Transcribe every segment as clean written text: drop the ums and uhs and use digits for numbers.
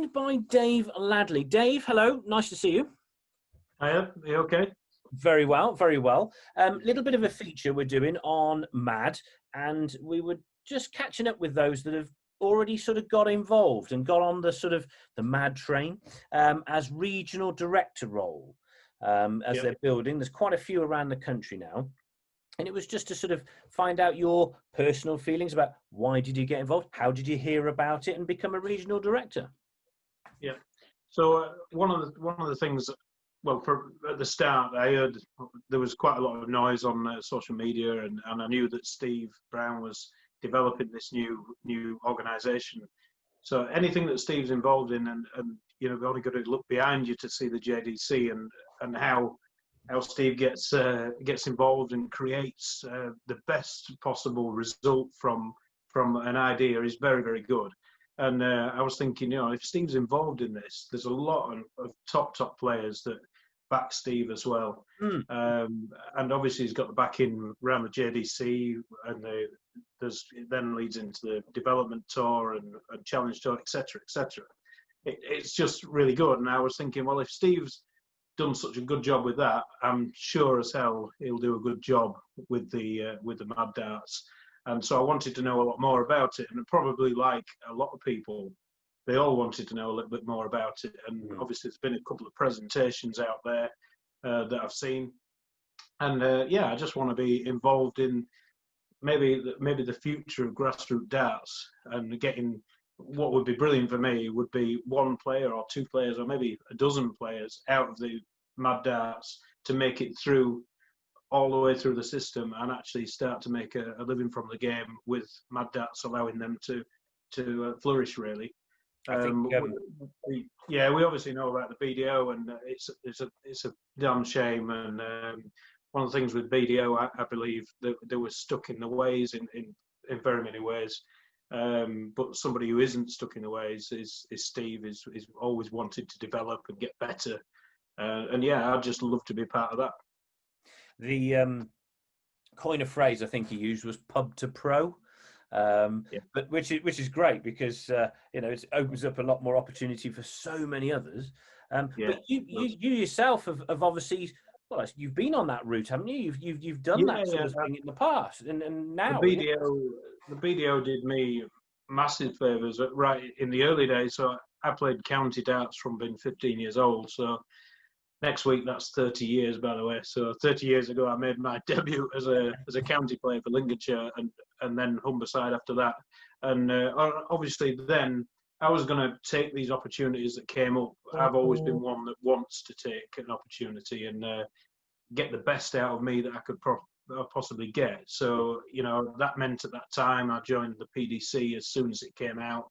joined by Dave Ladley. Dave, hello. Nice to see you. Hiya, are you okay? Very well, very well. Little bit of a feature we're doing on MAD, and we were just catching up with those that have already sort of got involved and got on the sort of the MAD train as regional director role as they're building. There's quite a few around the country now. And it was just to sort of find out your personal feelings about why did you get involved? How did you hear about it and become a regional director? Yeah. So one of the things, well, at the start, I heard there was quite a lot of noise on social media, and I knew that Steve Brown was developing this new organisation. So anything that Steve's involved in, and you know, we've only got to look behind you to see the JDC and how Steve gets involved and creates the best possible result from an idea is very, very good. And I was thinking, you know, if Steve's involved in this, there's a lot of top players that back Steve as well. And obviously he's got the backing around the JDC, and it then leads into the development tour and challenge tour, etc., etc. It's just really good. And I was thinking, well, if Steve's done such a good job with that, I'm sure as hell he'll do a good job with the Mad Darts. And so I wanted to know a lot more about it, and probably like a lot of people, they all wanted to know a little bit more about it. And obviously there's been a couple of presentations out there that I've seen, and yeah, I just want to be involved in maybe the future of grassroots darts, and getting what would be brilliant for me would be one player or two players or maybe a dozen players out of the Mad Darts to make it through all the way through the system and actually start to make a living from the game, with Mad Darts allowing them to flourish, really. Yeah, we obviously know about the BDO, and it's a damn shame. And one of the things with BDO, I believe that they were stuck in the ways in very many ways. But somebody who isn't stuck in the ways is Steve. Is always wanted to develop and get better, and yeah, I'd just love to be part of that. The coin of phrase I think he used was "pub to pro," but which is great because you know, it opens up a lot more opportunity for so many others. But you yourself have obviously, well, you've been on that route, haven't you? You've done that sort of thing in the past, and now the BDO did me massive favours right in the early days. So I played county darts from being 15 years old. So next week that's 30 years, by the way. So 30 years ago, I made my debut as a county player for Lincolnshire, and then Humberside after that. And obviously then I was going to take these opportunities that came up. I've always been one that wants to take an opportunity and get the best out of me that I could possibly get. So, you know, that meant at that time I joined the PDC as soon as it came out,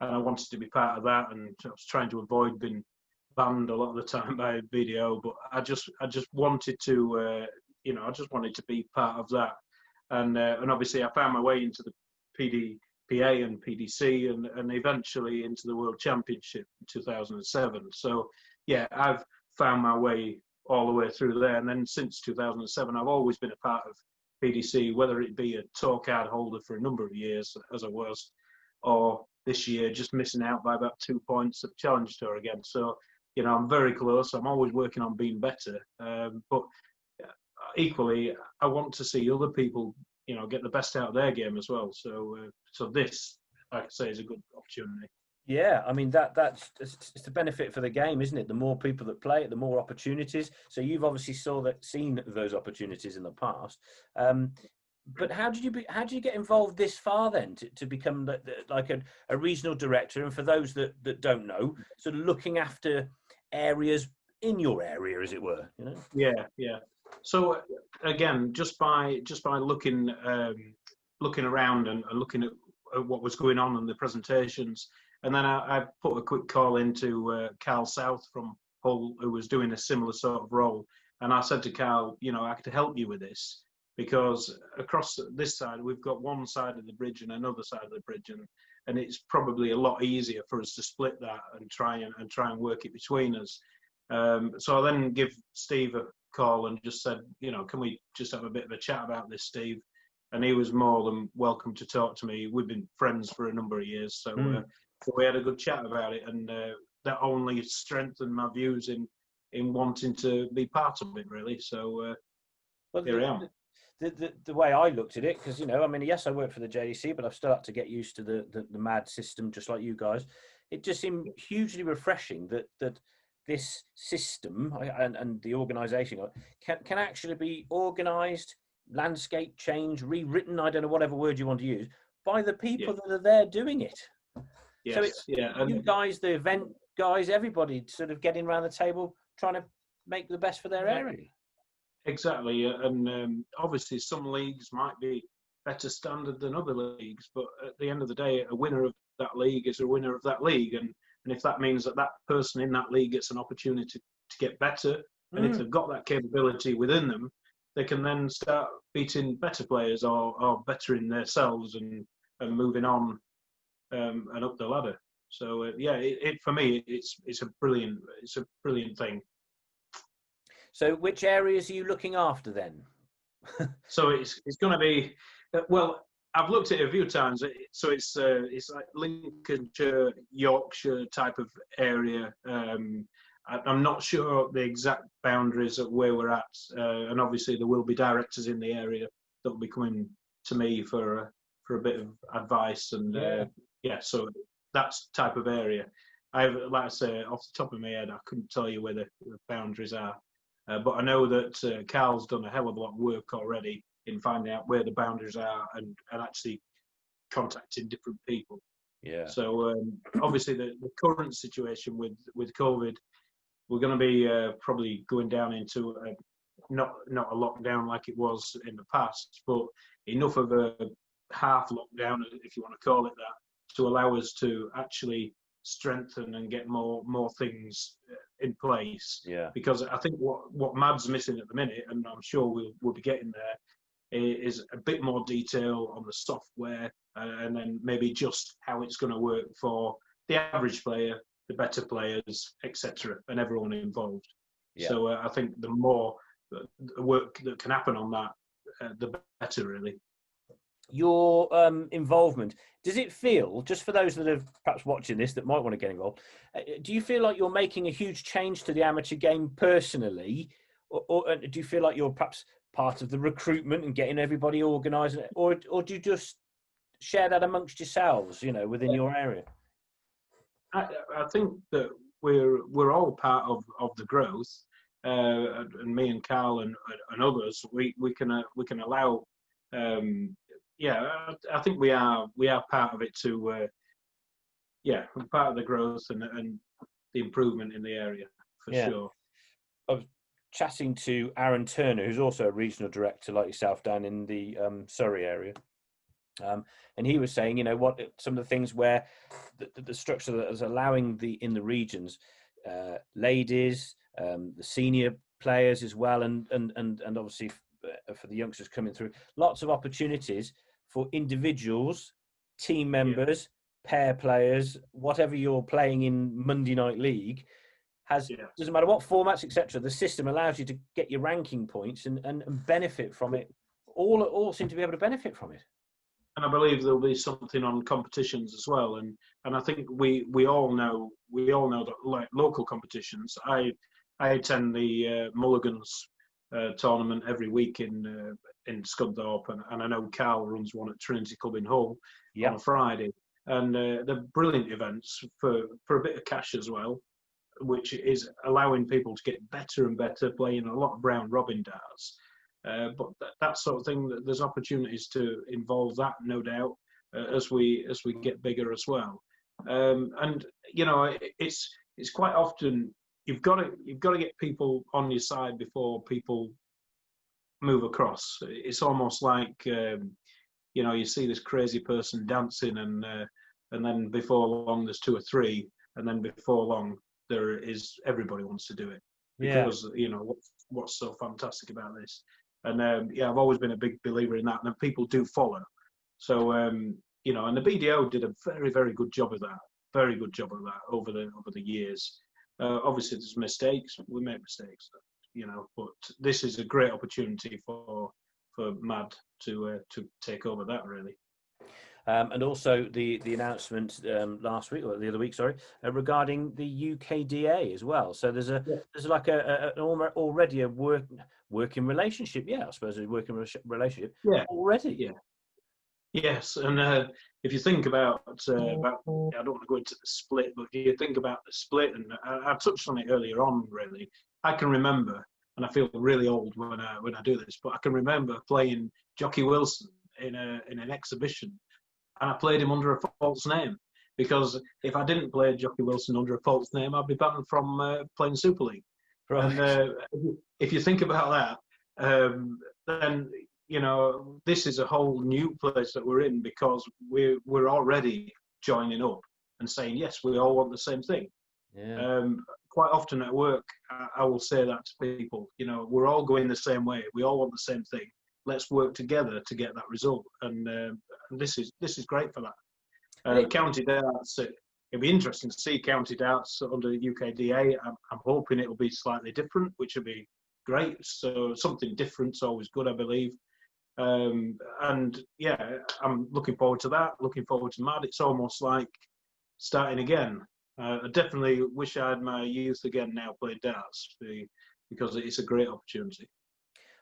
and I wanted to be part of that, and I was trying to avoid being banned a lot of the time by BDO, but I just wanted to you know, I just wanted to be part of that. And obviously I found my way into the PDPA and PDC and eventually into the World Championship in 2007. So yeah, I've found my way all the way through there. And then since 2007, I've always been a part of PDC, whether it be a tour card holder for a number of years, as I was, or this year just missing out by about 2 points at Challenge Tour again. So, you know, I'm very close. I'm always working on being better. But equally, I want to see other people, you know, get the best out of their game as well. So, so this, like I say, is a good opportunity. Yeah, I mean that's it's the benefit for the game, isn't it? The more people that play it, the more opportunities. So you've obviously seen those opportunities in the past. But how did you get involved this far then to become like a regional director? And for those that don't know, sort of looking after areas in your area, as it were, you know? Yeah. So again, just by looking around and looking at what was going on in the presentations. And then I put a quick call into Carl South from Hull, who was doing a similar sort of role. And I said to Carl, you know, I could help you with this, because across this side, we've got one side of the bridge and another side of the bridge. And it's probably a lot easier for us to split that and try and work it between us. So I then give Steve a call and just said, you know, can we just have a bit of a chat about this, Steve? and he was more than welcome to talk to me. We've been friends for a number of years, so we had a good chat about it, and that only strengthened my views in wanting to be part of it, really. So here I am. The way I looked at it, because, you know, I mean, yes, I work for the JDC, but I've still had to get used to the MAD system, just like you guys. It just seemed hugely refreshing that this system and the organisation can actually be organised, landscape change, rewritten, I don't know, whatever word you want to use, by the people that are there doing it. Yes, so it's you guys, the event guys, everybody sort of getting around the table trying to make the best for their area. Exactly, and obviously some leagues might be better standard than other leagues, but at the end of the day, a winner of that league is a winner of that league, and if that means that person in that league gets an opportunity to get better, and if they've got that capability within them, they can then start beating better players or bettering themselves and moving on and up the ladder. So for me, it's a brilliant thing. So which areas are you looking after then? So it's going to be, well, I've looked at it a few times. So it's like Lincolnshire, Yorkshire type of area. I'm not sure the exact boundaries of where we're at, and obviously there will be directors in the area that will be coming to me for a bit of advice, and so that's type of area. Like I say, off the top of my head, I couldn't tell you where the boundaries are. But I know that Carl's done a hell of a lot of work already in finding out where the boundaries are and actually contacting different people. Yeah. So obviously the current situation with COVID, we're going to be probably going down into not a lockdown like it was in the past, but enough of a half lockdown, if you want to call it that, to allow us to actually strengthen and get more things in place. Yeah. Because I think what MAD's missing at the minute, and I'm sure we'll be getting there, is a bit more detail on the software, and then maybe just how it's going to work for the average player, the better players, etc., and everyone involved. Yeah. So I think the more work that can happen on that, the better, really. Your involvement, does it feel, just for those that are perhaps watching this that might want to get involved, do you feel like you're making a huge change to the amateur game personally, or do you feel like you're perhaps part of the recruitment and getting everybody organised, or do you just share that amongst yourselves, you know, within your area? I think that we're all part of the growth, and me and Carl and others, we can allow. I think we are part of it too. We're part of the growth and the improvement in the area for sure. I was chatting to Aaron Turner, who's also a regional director like yourself down in the Surrey area, and he was saying, you know, what some of the things where the structure that is allowing in the regions, ladies, the senior players as well, and obviously for the youngsters coming through, lots of opportunities for individuals, team members, pair players, whatever you're playing in Monday Night League, doesn't matter what formats, etc. The system allows you to get your ranking points and benefit from it. All seem to be able to benefit from it. And I believe there'll be something on competitions as well. And I think we all know that, like local competitions. I attend the Mulligans tournament every week in Scunthorpe, and I know Carl runs one at Trinity Club in Hull on a Friday, and they're brilliant events for a bit of cash as well, which is allowing people to get better and better, playing a lot of round robin darts. But that sort of thing, there's opportunities to involve that, no doubt, as we get bigger as well. And you know, it's quite often you've got to get people on your side before people move across. It's almost like you know, you see this crazy person dancing, and then before long there's two or three, and then before long there is everybody wants to do it because you know what's so fantastic about this. And I've always been a big believer in that, and people do follow. So you know, and the BDO did a very, very good job of that. Very good job of that over the years. Obviously, there's mistakes. We make mistakes, you know. But this is a great opportunity for MAD to take over that, really. And also the announcement last week or the other week, sorry, regarding the UKDA as well. So there's like already a working relationship. Yeah, I suppose a working relationship. Yeah, already. Yeah. Yes, and if you think about I don't want to go into the split, but if you think about the split, and I touched on it earlier on. Really, I can remember, and I feel really old when I do this, but I can remember playing Jockey Wilson in an exhibition, and I played him under a false name, because if I didn't play Jockey Wilson under a false name, I'd be banned from playing Super League. Right. And if you think about that, then this is a whole new place that we're in, because we're already joining up and saying, yes, we all want the same thing. Yeah. Quite often at work, I will say that to people, we're all going the same way. We all want the same thing. Let's work together to get that result. And this is great for that. County darts, it'll be interesting to see county darts under UKDA. I'm hoping it'll be slightly different, which will be great. So something different's always good, I believe. And yeah, I'm looking forward to that. Looking forward to MAD. It's almost like starting again. I definitely wish I had my youth again now playing darts, because it's a great opportunity.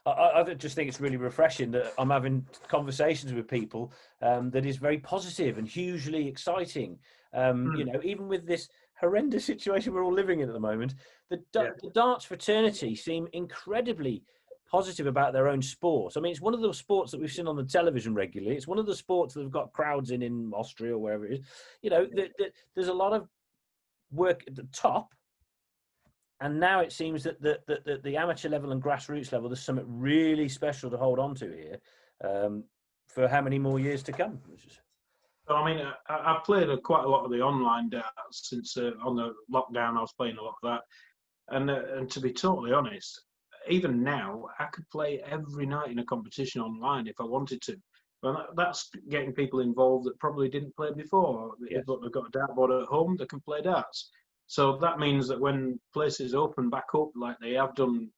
I just think it's really refreshing that I'm having conversations with people that is very positive and hugely exciting. Even with this horrendous situation we're all living in at the moment, the darts fraternity seem incredibly positive about their own sport. I mean, it's one of those sports that we've seen on the television regularly. It's one of the sports that have got crowds in Austria or wherever it is. There's a lot of work at the top. And now it seems that the amateur level and grassroots level, there's something really special to hold on to here for how many more years to come. I mean, I've played quite a lot of the online darts since on the lockdown. I was playing a lot of that. And to be totally honest, even now, I could play every night in a competition online if I wanted to. Well, that's getting people involved that probably didn't play before. Yes. But they've got a dartboard at home, they can play darts. So that means that when places open back up, like they have done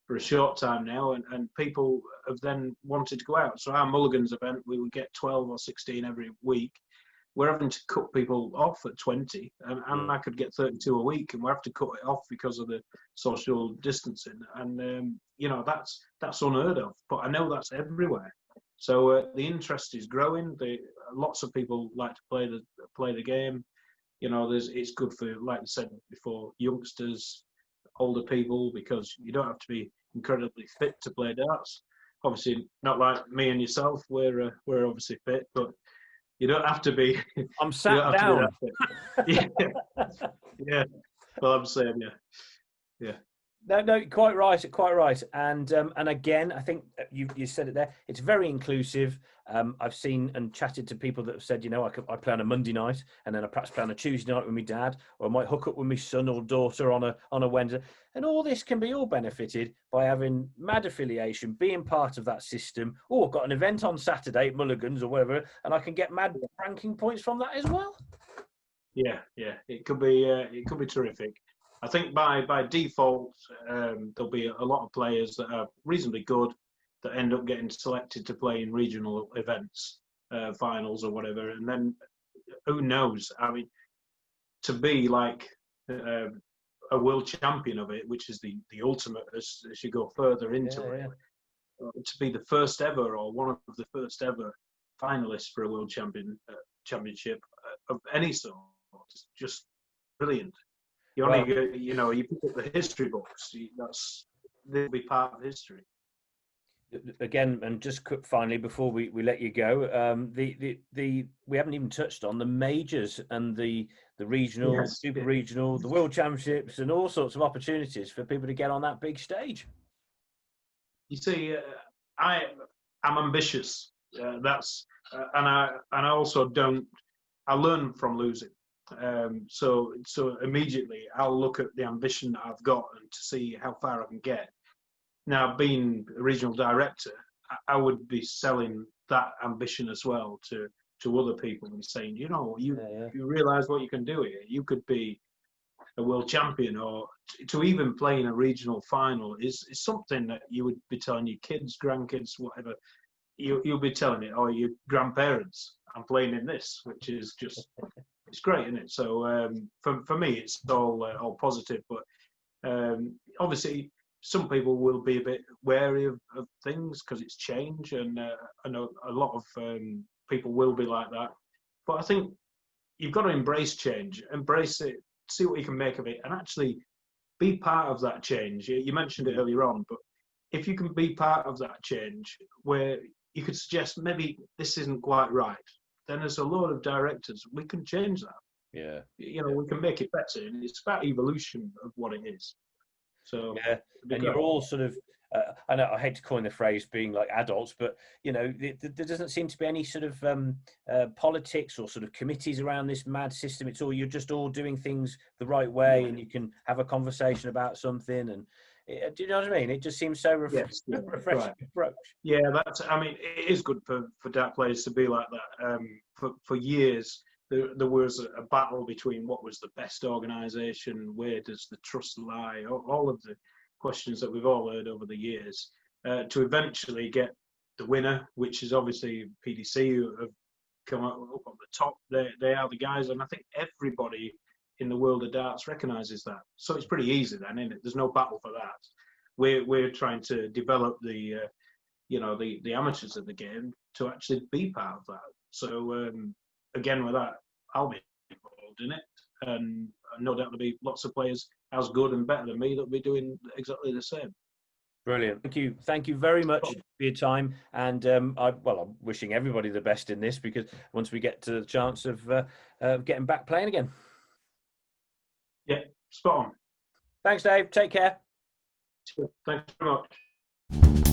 for a short time now, and people have then wanted to go out. So our Mulligans event, we would get 12 or 16 every week. We're having to cut people off at 20, and I could get 32 a week, and we have to cut it off because of the social distancing. And that's unheard of. But I know that's everywhere. So the interest is growing. Lots of people like to play the game. It's good for, like I said before, youngsters, older people, because you don't have to be incredibly fit to play darts. Obviously, not like me and yourself. We're obviously fit, but you don't have to be. I'm sat down. Yeah. Well, I'm saying, yeah. No, quite right. And again, I think you said it there. It's very inclusive. I've seen and chatted to people that have said, I play on a Monday night, and then I perhaps play on a Tuesday night with my dad, or I might hook up with my son or daughter on a Wednesday. And all this can be all benefited by having MAD affiliation, being part of that system. Oh, I've got an event on Saturday at Mulligan's or whatever, and I can get MAD ranking points from that as well. Yeah. It could be terrific. I think by default, there'll be a lot of players that are reasonably good that end up getting selected to play in regional events, finals or whatever. And then who knows? I mean, to be like a world champion of it, which is the ultimate as you go further into it, to be the first ever or one of the first ever finalists for a world championship of any sort, is just brilliant. You pick up the history books. They'll be part of history. Again, and just finally before we let you go, we haven't even touched on the majors and the regional, super regional, the world championships, and all sorts of opportunities for people to get on that big stage. You see, I'm ambitious. And I also don't. I learn from losing. So immediately I'll look at the ambition that I've got and to see how far I can get. Now, being a regional director, I would be selling that ambition as well to other people and saying, you realise what you can do here. You could be a world champion, or to even play in a regional final is something that you would be telling your kids, grandkids, whatever. You'll be telling it, or your grandparents, I'm playing in this, which is just, it's great, isn't it? So for me, it's all positive, but obviously some people will be a bit wary of things because it's change, and I know a lot of people will be like that. But I think you've got to embrace change, embrace it, see what you can make of it, and actually be part of that change. You mentioned it earlier on, but if you can be part of that change where you could suggest maybe this isn't quite right, then as a load of directors, we can change that. Yeah. We can make it better, and it's about evolution of what it is. So yeah, and you're all sort of. I know I hate to coin the phrase being like adults, but there doesn't seem to be any sort of politics or sort of committees around this mad system. It's all, you're just all doing things the right way, and you can have a conversation about something. And do you know what I mean? It just seems so yes, refreshing right. approach. Yeah, I mean, it is good for dart players to be like that. For years, there was a battle between what was the best organisation, where does the trust lie, all of the questions that we've all heard over the years, to eventually get the winner, which is obviously PDC, who have come up on the top. They are the guys, and I think everybody in the world of darts recognises that. So it's pretty easy then, isn't it? There's no battle for that. We're trying to develop the amateurs of the game to actually be part of that. So again, with that, I'll be involved in it, and no doubt there'll be lots of players as good and better than me that'll be doing exactly the same. Brilliant. Thank you very much for your time. And I'm wishing everybody the best in this, because once we get to the chance of getting back playing again. Yeah, spot on. Thanks, Dave. Take care. Thanks very much.